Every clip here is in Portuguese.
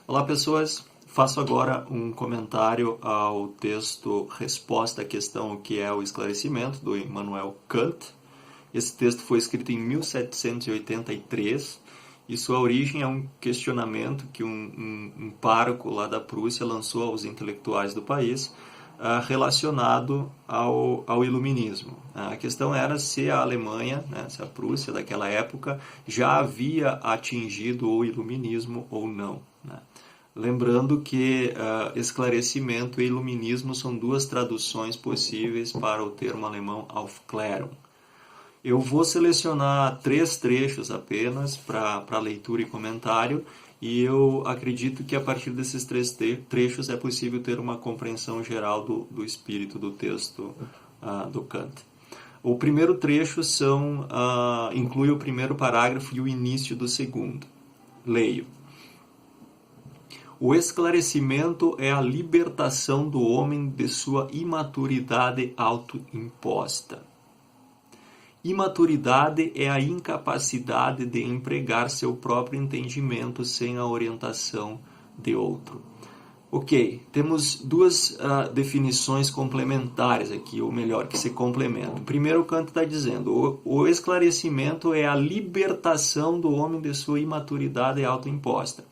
Olá, pessoas. Faço agora um comentário ao texto Resposta à Questão o que é o Esclarecimento, do Immanuel Kant. Esse texto foi escrito em 1783 e sua origem é um questionamento que um pároco lá da Prússia lançou aos intelectuais do país relacionado ao iluminismo. A questão era se a Alemanha, se a Prússia daquela época, já havia atingido o iluminismo ou não. Lembrando que esclarecimento e iluminismo são duas traduções possíveis para o termo alemão Aufklärung. Eu vou selecionar 3 trechos apenas para leitura e comentário, e eu acredito que a partir desses 3 trechos é possível ter uma compreensão geral do espírito do texto do Kant. O primeiro trecho inclui o primeiro parágrafo e o início do segundo. Leio. O esclarecimento é a libertação do homem de sua imaturidade autoimposta. Imaturidade é a incapacidade de empregar seu próprio entendimento sem a orientação de outro. Ok, temos duas definições complementares aqui, ou melhor, que se complementam. Primeiro, o Kant está dizendo, o esclarecimento é a libertação do homem de sua imaturidade autoimposta.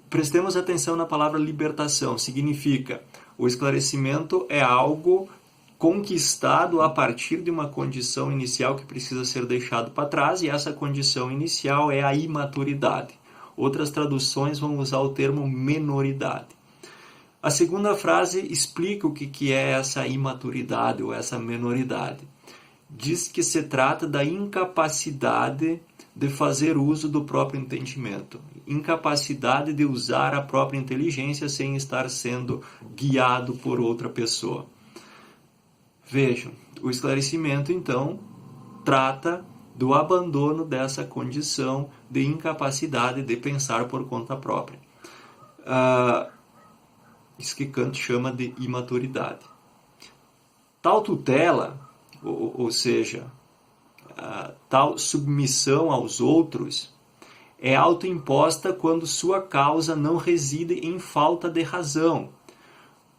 Prestemos atenção na palavra libertação. Significa, o esclarecimento é algo conquistado a partir de uma condição inicial que precisa ser deixado para trás, e essa condição inicial é a imaturidade. Outras traduções vão usar o termo menoridade. A segunda frase explica o que é essa imaturidade ou essa menoridade. Diz que se trata da incapacidade de fazer uso do próprio entendimento, incapacidade de usar a própria inteligência sem estar sendo guiado por outra pessoa. Vejam, o esclarecimento, então, trata do abandono dessa condição de incapacidade de pensar por conta própria. Isso que Kant chama de imaturidade. Tal tutela, ou seja, tal submissão aos outros, é autoimposta quando sua causa não reside em falta de razão,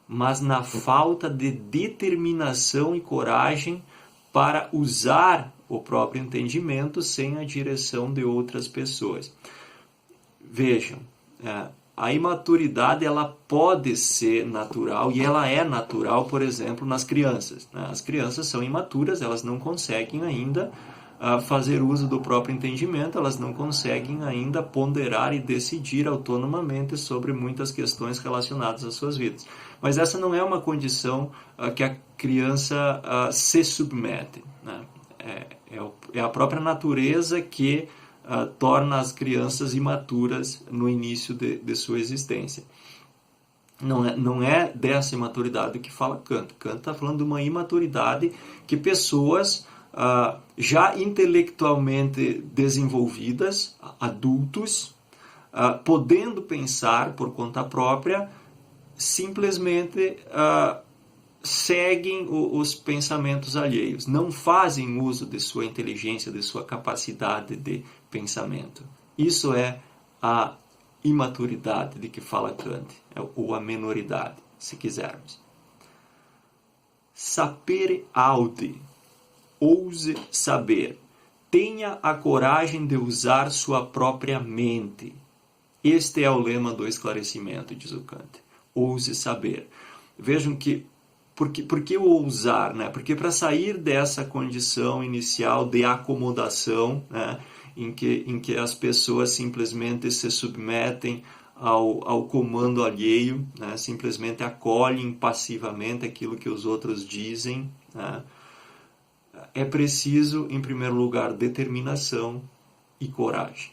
mas na falta de determinação e coragem para usar o próprio entendimento sem a direção de outras pessoas. Vejam, a imaturidade ela pode ser natural, e ela é natural, por exemplo, nas crianças. As crianças são imaturas, elas não conseguem ainda fazer uso do próprio entendimento, elas não conseguem ainda ponderar e decidir autonomamente sobre muitas questões relacionadas às suas vidas. Mas essa não é uma condição que a criança se submete. É a própria natureza que torna as crianças imaturas no início de sua existência. Não é dessa imaturidade que fala Kant. Kant está falando de uma imaturidade que pessoas já intelectualmente desenvolvidas, adultos, podendo pensar por conta própria, simplesmente seguem os pensamentos alheios, não fazem uso de sua inteligência, de sua capacidade de pensamento. Isso é a imaturidade de que fala Kant, ou a menoridade, se quisermos. Sapere aude, ouse saber, tenha a coragem de usar sua própria mente. Este é o lema do esclarecimento, diz o Kant. Ouse saber. Vejam que, por que o ousar? Porque para sair dessa condição inicial de acomodação, em que as pessoas simplesmente se submetem ao comando alheio, simplesmente acolhem passivamente aquilo que os outros dizem, é preciso, em primeiro lugar, determinação e coragem.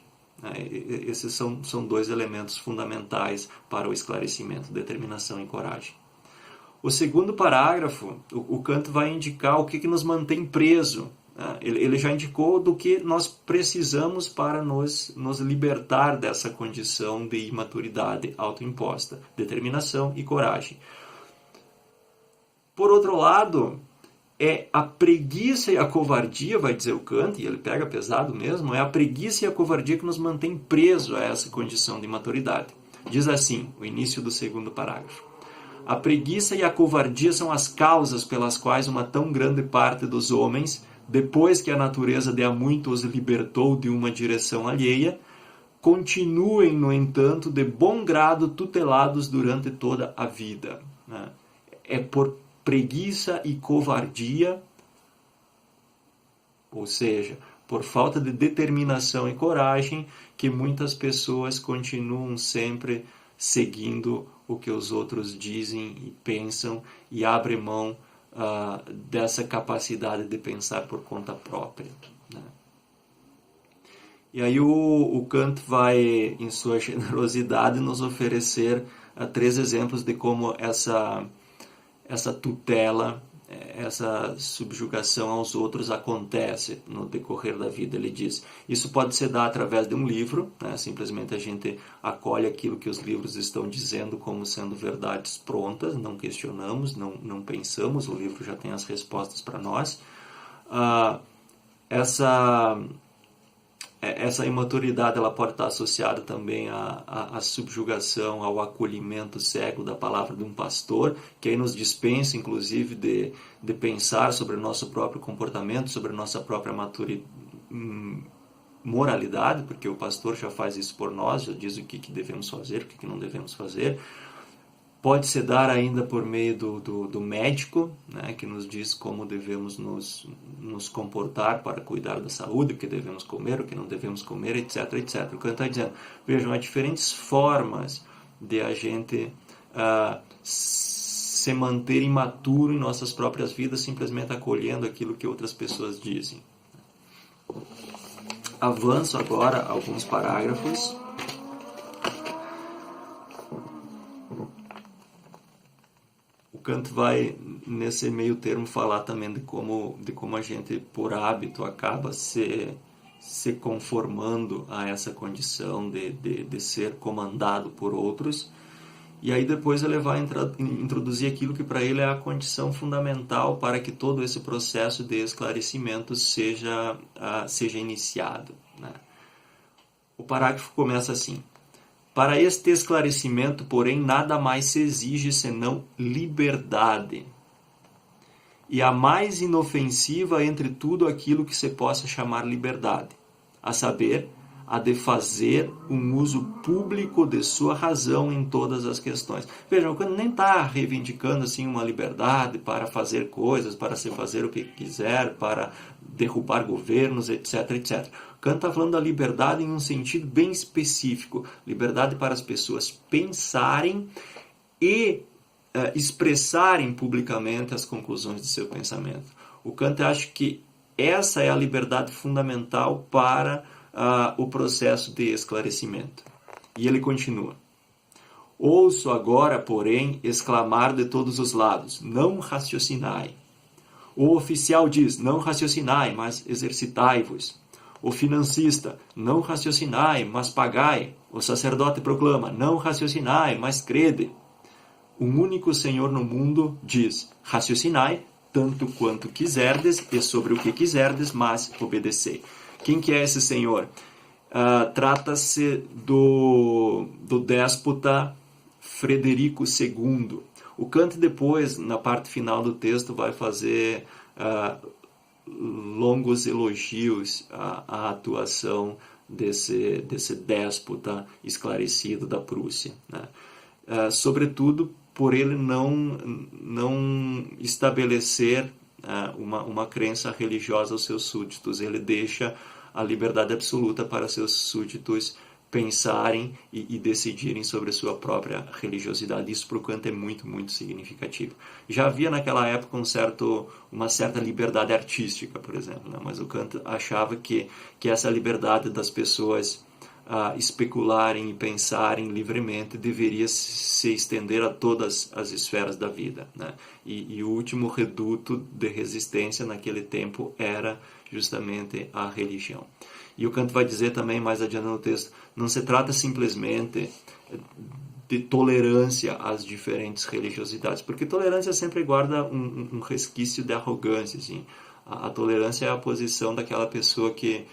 Esses são 2 elementos fundamentais para o esclarecimento, determinação e coragem. O segundo parágrafo, o Kant vai indicar o que nos mantém preso. Ele já indicou do que nós precisamos para nos libertar dessa condição de imaturidade autoimposta, determinação e coragem. Por outro lado, é a preguiça e a covardia, vai dizer o Kant, e ele pega pesado mesmo, é a preguiça e a covardia que nos mantém presos a essa condição de imaturidade. Diz assim, o início do segundo parágrafo. A preguiça e a covardia são as causas pelas quais uma tão grande parte dos homens, depois que a natureza de há muito os libertou de uma direção alheia, continuem, no entanto, de bom grado tutelados durante toda a vida. É por preguiça e covardia, ou seja, por falta de determinação e coragem, que muitas pessoas continuam sempre seguindo o que os outros dizem e pensam e abrem mão dessa capacidade de pensar por conta própria. E aí o Kant vai, em sua generosidade, nos oferecer 3 exemplos de como essa tutela, essa subjugação aos outros acontece no decorrer da vida. Ele diz, isso pode se dar através de um livro, simplesmente a gente acolhe aquilo que os livros estão dizendo como sendo verdades prontas, não questionamos, não pensamos, o livro já tem as respostas para nós. Essa imaturidade ela pode estar associada também à subjugação, ao acolhimento cego da palavra de um pastor, que aí nos dispensa, inclusive, de pensar sobre o nosso próprio comportamento, sobre a nossa própria moralidade, porque o pastor já faz isso por nós, já diz o que devemos fazer, o que não devemos fazer. Pode se dar ainda por meio do médico, que nos diz como devemos nos comportar para cuidar da saúde, o que devemos comer, o que não devemos comer, etc, etc. O Kant está dizendo, vejam, há diferentes formas de a gente se manter imaturo em nossas próprias vidas, simplesmente acolhendo aquilo que outras pessoas dizem. Avanço agora alguns parágrafos. Kant vai, nesse meio termo, falar também de como a gente, por hábito, acaba se conformando a essa condição de ser comandado por outros. E aí depois ele vai introduzir aquilo que para ele é a condição fundamental para que todo esse processo de esclarecimento seja iniciado. O parágrafo começa assim. Para este esclarecimento, porém, nada mais se exige senão liberdade. E a mais inofensiva entre tudo aquilo que se possa chamar liberdade, a saber, a de fazer um uso público de sua razão em todas as questões. Vejam, o Kant nem está reivindicando assim, uma liberdade para fazer coisas, para se fazer o que quiser, para derrubar governos, etc, etc. Kant está falando da liberdade em um sentido bem específico. Liberdade para as pessoas pensarem e expressarem publicamente as conclusões de seu pensamento. O Kant acha que essa é a liberdade fundamental para o processo de esclarecimento. E ele continua. Ouço agora, porém, exclamar de todos os lados, não raciocinai. O oficial diz, não raciocinai, mas exercitai-vos. O financista, não raciocinai, mas pagai. O sacerdote proclama, não raciocinai, mas crede. Um único Senhor no mundo diz, raciocinai, tanto quanto quiserdes, e sobre o que quiserdes, mas obedecei. Quem que é esse Senhor? Trata-se do déspota Frederico II. O Kant depois, na parte final do texto, vai fazer longos elogios à atuação desse déspota esclarecido da Prússia. Sobretudo por ele não estabelecer uma crença religiosa aos seus súditos. Ele deixa a liberdade absoluta para seus súditos pensarem e decidirem sobre a sua própria religiosidade. Isso para o Kant é muito, muito significativo. Já havia naquela época uma certa liberdade artística, por exemplo, mas o Kant achava que essa liberdade das pessoas especularem e pensarem livremente deveria se estender a todas as esferas da vida. E o último reduto de resistência naquele tempo era justamente a religião. E o Kant vai dizer também, mais adiante no texto, não se trata simplesmente de tolerância às diferentes religiosidades, porque tolerância sempre guarda um resquício de arrogância, assim. A tolerância é a posição daquela pessoa que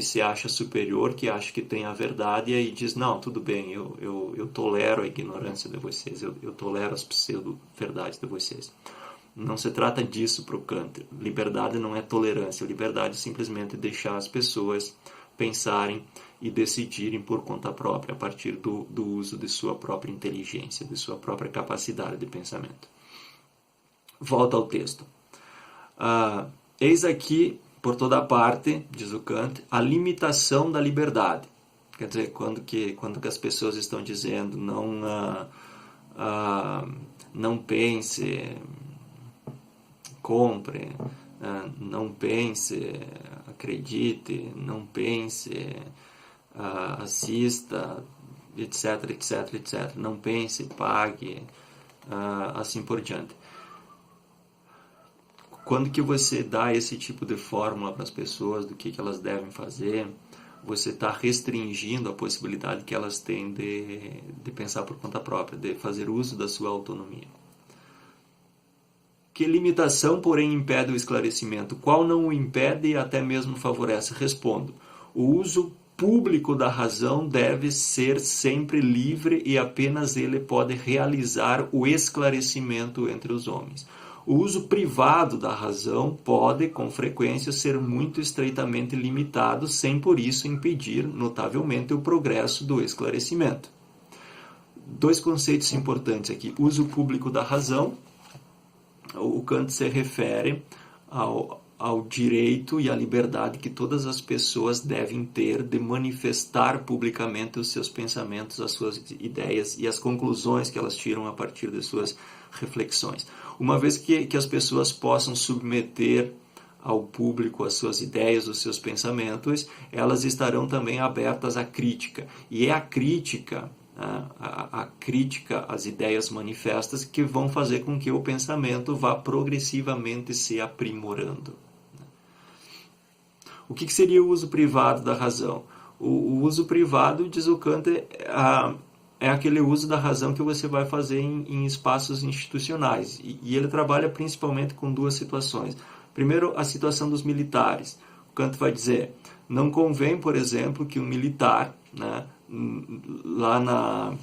se acha superior, que acha que tem a verdade e aí diz, não, tudo bem, eu tolero a ignorância de vocês, eu tolero as pseudo-verdades de vocês. Não se trata disso para o Kant. Liberdade não é tolerância, liberdade é simplesmente deixar as pessoas pensarem e decidirem por conta própria, a partir do uso de sua própria inteligência, de sua própria capacidade de pensamento. Volta ao texto. Eis aqui, por toda parte, diz o Kant, a limitação da liberdade. Quer dizer, quando que as pessoas estão dizendo não pense, compre, não pense, acredite, não pense, assista, etc, etc, etc. Não pense, pague, assim por diante. Quando que você dá esse tipo de fórmula para as pessoas do que elas devem fazer, você está restringindo a possibilidade que elas têm de pensar por conta própria, de fazer uso da sua autonomia. Que limitação, porém, impede o esclarecimento? Qual não o impede e até mesmo favorece? Respondo. O uso público da razão deve ser sempre livre e apenas ele pode realizar o esclarecimento entre os homens. O uso privado da razão pode, com frequência, ser muito estreitamente limitado, sem por isso impedir notavelmente o progresso do esclarecimento. Dois conceitos importantes aqui. Uso público da razão. O Kant se refere ao direito e à liberdade que todas as pessoas devem ter de manifestar publicamente os seus pensamentos, as suas ideias e as conclusões que elas tiram a partir de suas reflexões. Uma vez que as pessoas possam submeter ao público as suas ideias, os seus pensamentos, elas estarão também abertas à crítica. E é a crítica, a crítica às ideias manifestas que vão fazer com que o pensamento vá progressivamente se aprimorando. O que seria o uso privado da razão? O uso privado, diz o Kant, é aquele uso da razão que você vai fazer em espaços institucionais. E ele trabalha principalmente com duas situações. Primeiro, a situação dos militares. O Kant vai dizer, não convém, por exemplo, que um militar, né, lá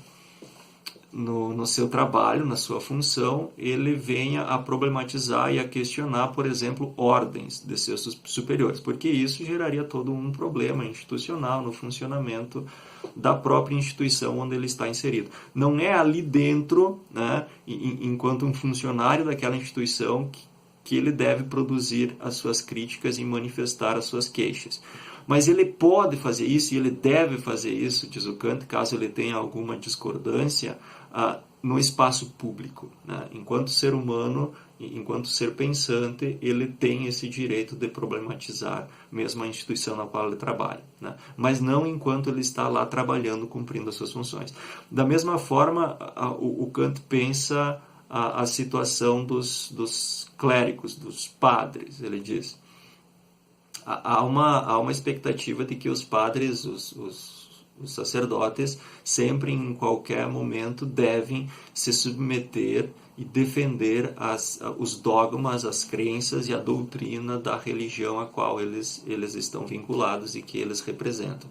no seu trabalho, na sua função, ele venha a problematizar e a questionar, por exemplo, ordens de seus superiores, porque isso geraria todo um problema institucional no funcionamento da própria instituição onde ele está inserido. Não é ali dentro, né, enquanto um funcionário daquela instituição, que ele deve produzir as suas críticas e manifestar as suas queixas. Mas ele pode fazer isso e ele deve fazer isso, diz o Kant, caso ele tenha alguma discordância, no espaço público, né? Enquanto ser humano, enquanto ser pensante, ele tem esse direito de problematizar mesmo a instituição na qual ele trabalha, né? Mas não enquanto ele está lá trabalhando, cumprindo as suas funções. Da mesma forma, o Kant pensa a situação dos clérigos, dos padres, ele diz. Há uma expectativa de que os padres, os sacerdotes, sempre, em qualquer momento, devem se submeter e defender os dogmas, as crenças e a doutrina da religião a qual eles estão vinculados e que eles representam.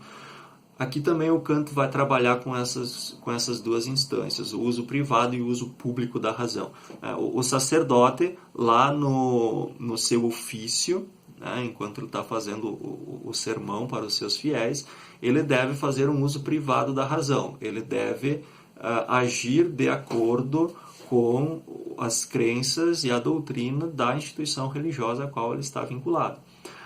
Aqui também o Kant vai trabalhar com essas duas instâncias, o uso privado e o uso público da razão. O sacerdote, lá no seu ofício, né, enquanto ele está fazendo o sermão para os seus fiéis, ele deve fazer um uso privado da razão. Ele deve agir de acordo com as crenças e a doutrina da instituição religiosa a qual ele está vinculado.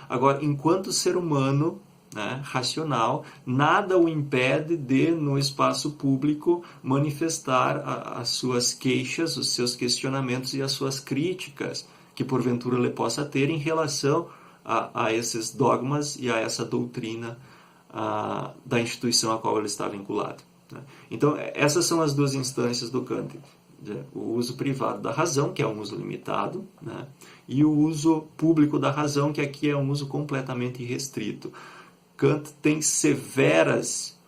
Agora, enquanto ser humano, né, racional, nada o impede de, no espaço público, manifestar as suas queixas, os seus questionamentos e as suas críticas que porventura ele possa ter em relação a esses dogmas e a essa doutrina da instituição a qual ele está vinculado, né? Então, essas são as duas instâncias do Kant. O uso privado da razão, que é um uso limitado, né? E o uso público da razão, que aqui é um uso completamente irrestrito. Kant tem severas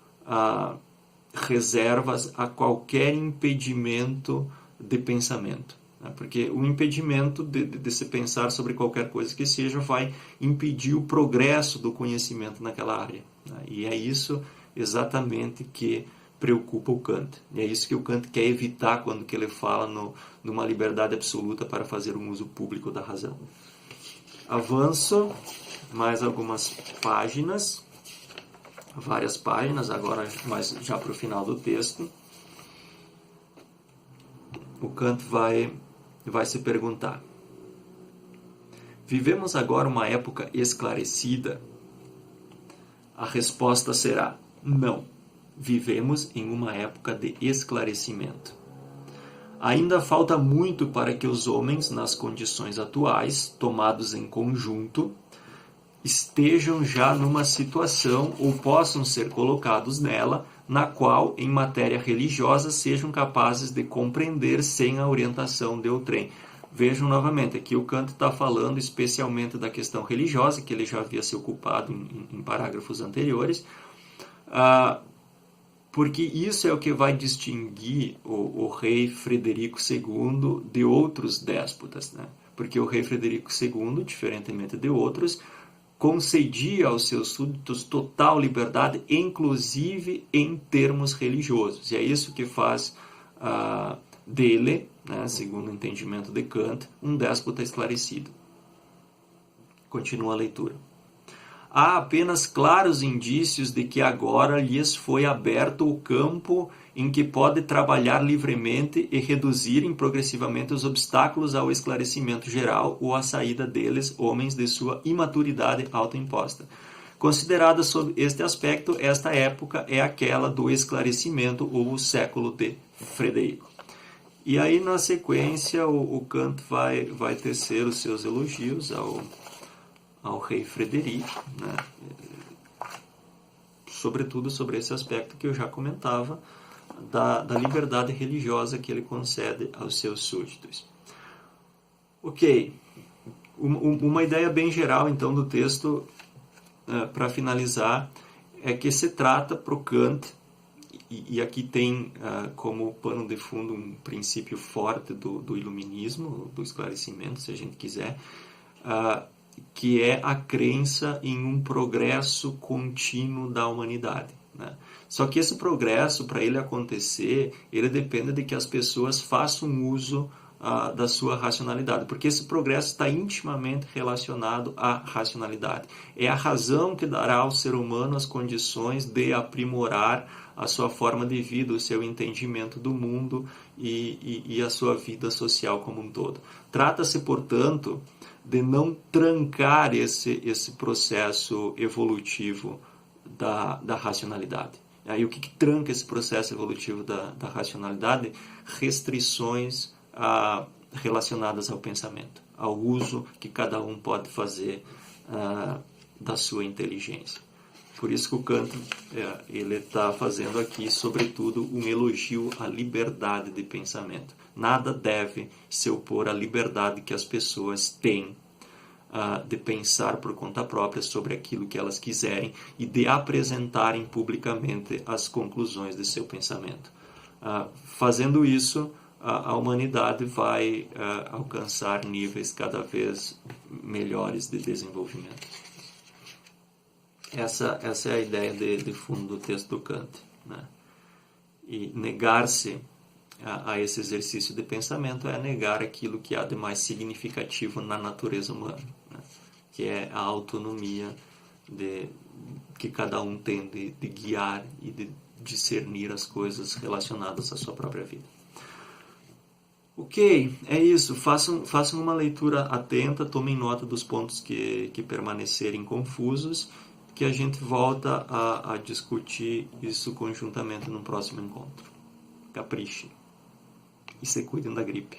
reservas a qualquer impedimento de pensamento. Porque o impedimento de se pensar sobre qualquer coisa que seja vai impedir o progresso do conhecimento naquela área. E é isso exatamente que preocupa o Kant. E é isso que o Kant quer evitar quando que ele fala numa liberdade absoluta para fazer um uso público da razão. Avanço mais algumas páginas, várias páginas, agora mas já para o final do texto. O Kant vai se perguntar: vivemos agora uma época esclarecida? A resposta será: não. Vivemos em uma época de esclarecimento. Ainda falta muito para que os homens, nas condições atuais, tomados em conjunto, estejam já numa situação ou possam ser colocados nela, na qual, em matéria religiosa, sejam capazes de compreender sem a orientação de outrem. Vejam novamente, aqui o Kant está falando especialmente da questão religiosa, que ele já havia se ocupado em parágrafos anteriores, porque isso é o que vai distinguir o rei Frederico II de outros déspotas, né? Porque o rei Frederico II, diferentemente de outros, concedia aos seus súditos total liberdade, inclusive em termos religiosos. E é isso que faz dele, né, segundo o entendimento de Kant, um déspota esclarecido. Continua a leitura. Há apenas claros indícios de que agora lhes foi aberto o campo em que pode trabalhar livremente e reduzirem progressivamente os obstáculos ao esclarecimento geral ou à saída deles, homens de sua imaturidade autoimposta. Considerada sob este aspecto, esta época é aquela do esclarecimento ou o século de Frederico. E aí, na sequência, o Kant vai tecer os seus elogios ao rei Frederico, né? Sobretudo sobre esse aspecto que eu já comentava, da liberdade religiosa que ele concede aos seus súditos. Ok, uma ideia bem geral, então, do texto, para finalizar, é que se trata para o Kant, e aqui tem como pano de fundo um princípio forte do iluminismo, do esclarecimento, se a gente quiser, que é a crença em um progresso contínuo da humanidade, né? Só que esse progresso, para ele acontecer, ele depende de que as pessoas façam uso da sua racionalidade, porque esse progresso está intimamente relacionado à racionalidade. É a razão que dará ao ser humano as condições de aprimorar a sua forma de vida, o seu entendimento do mundo e a sua vida social como um todo. Trata-se, portanto, de não trancar esse processo evolutivo da racionalidade. Aí o que tranca esse processo evolutivo da racionalidade? Restrições relacionadas ao pensamento, ao uso que cada um pode fazer da sua inteligência. Por isso que o Kant ele está fazendo aqui, sobretudo, um elogio à liberdade de pensamento. Nada deve se opor à liberdade que as pessoas têm de pensar por conta própria sobre aquilo que elas quiserem e de apresentarem publicamente as conclusões de seu pensamento. Fazendo isso, a humanidade vai alcançar níveis cada vez melhores de desenvolvimento. Essa é a ideia de fundo do texto do Kant, né? E negar-se a esse exercício de pensamento é negar aquilo que há de mais significativo na natureza humana, né? Que é a autonomia que cada um tem de guiar e de discernir as coisas relacionadas à sua própria vida. Ok, é isso. Façam uma leitura atenta, tomem nota dos pontos que permanecerem confusos, que a gente volta a discutir isso conjuntamente no próximo encontro. Capriche. E se cuidem da gripe.